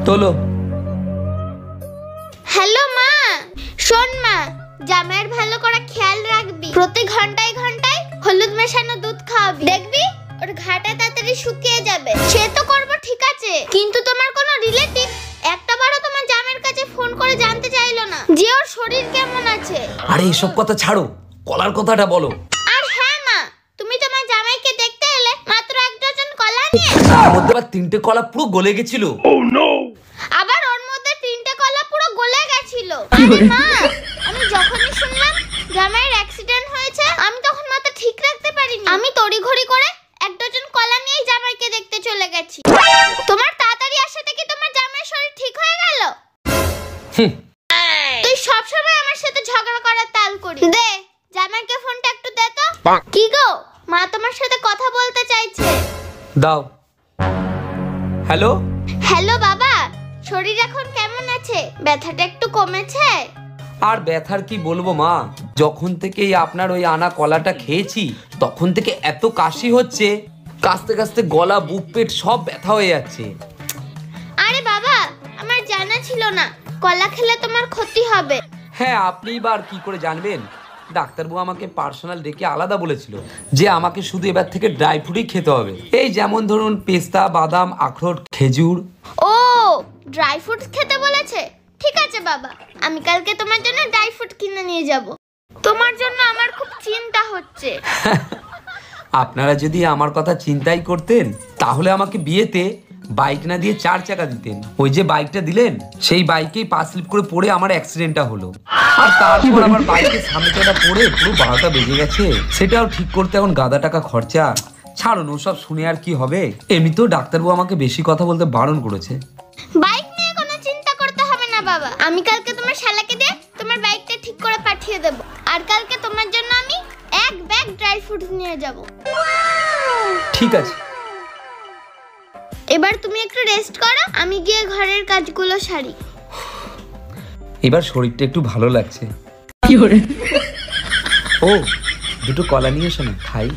তোলো। হ্যালো মা, শোন মা, জামাইয়ের ভালো করে খেয়াল রাখবি। প্রতি ঘন্টায় ঘন্টায় হলুদ মেশানো দুধ খাওয়াবি, দেখবি ওর ঘাটা তাড়াতাড়ি শুকিয়ে যাবে। সে তো করব ঠিক আছে, কিন্তু তোমার কোনো রিলেটিভ একটাবারও তোমার জামাইয়ের কাছে ফোন করে জানতে চাইলো না যে ওর শরীর কেমন আছে। আরে এসব কথা ছাড়ো, কলার কথাটা বলো। আর হ্যাঁ মা, তুমি তোমার জামাইকে দেখতে এলে মাত্র এক ডজন কলা নিয়ে, তার মধ্যে আবার 3টে কলা পুরো গলে গেছিল। আবার ওর মধ্যে 3টে কলা পুরো গলে গেছিল। আরে মা, আমি যখনই শুনলাম জামাইয়ের অ্যাক্সিডেন্ট হয়েছে, আমি তখন মাথা ঠিক রাখতে পারিনি। আমি তড়িঘড়ি করে এক ডজন কলা নিয়ে জামাইকে দেখতে চলে গেছি। তোমার তাড়াতাড়ি আসাতে কি তোমার জামাইয়ের শরীর ঠিক হয়ে গেল? তুই সবসময় আমার সাথে ঝগড়া করার তাল করিস। দে জামাইকে ফোনটা একটু দে তো। কি গো, মা তোমার সাথে কথা বলতে চাইছে। দাও। হ্যালো। হ্যালো বাবা, শরীর এখন কেমন আছে? ব্যথাটা একটু কমেছে? আর ব্যথার কি বলবো মা, যখন থেকে আপনার ওই আনা কলাটা খেয়েছি তখন থেকে এত কাশি হচ্ছে, কাশতে কাশতে গলা বুক পেট সব ব্যথা হয়ে যাচ্ছে। আরে বাবা, আমার জানা ছিল না কলা খেলে তোমার ক্ষতি হবে। হ্যাঁ, আপনি এবার কি করে জানবেন? ডাক্তারবাবু আমাকে পার্সোনাল ডেকে আলাদা বলেছিল যে আমাকে শুধু এবার থেকে ড্রাই ফ্রুটই খেতে হবে। এই যেমন ধরুন পেস্তা, বাদাম, আখরোট, খেজুর। ও, ড্রাই ফ্রুট খেতে বলেছে? ঠিক আছে বাবা, আমি কালকে তোমার জন্য ড্রাই ফ্রুট কিনে নিয়ে যাব। তোমার জন্য আমার খুব চিন্তা হচ্ছে। আপনারা যদি আমার কথা চিন্তাই করতেন তাহলে আমাকে বিয়েতে বাইক না দিয়ে 4 চাকা দিতেন। ওই যে বাইকটা দিলেন সেই বাইকেই পা স্লিপ করে পড়ে আমার অ্যাক্সিডেন্টটা হলো, আর তারপর আমার বাইকের সামনেটা পড়ে পুরো 12টা বেজে গেছে। সেটাও ঠিক করতে এখন গাদা টাকা খরচা। ছাড়ুন, ওসব শুনে আর কি হবে। এমনিতেও ডাক্তারবাবু আমাকে বেশি কথা বলতে বারণ করেছে। বাইক নিয়ে কোনো চিন্তা করতে হবে না বাবা, আমি কালকে তোমার শালাকে দিয়ে তোমার বাইকটা ঠিক করে পাঠিয়ে দেব। আর কালকে তোমার জন্য আমি 1 ব্যাগ ড্রাই ফ্রুট নিয়ে যাব। ঠিক আছে, এবার তুমি একটু রেস্ট করো, আমি গিয়ে ঘরের কাজগুলো সারি। এবার শরীরটা একটু ভালো লাগছে। ও, 2টো কলা নিয়ে এসো না, খাই।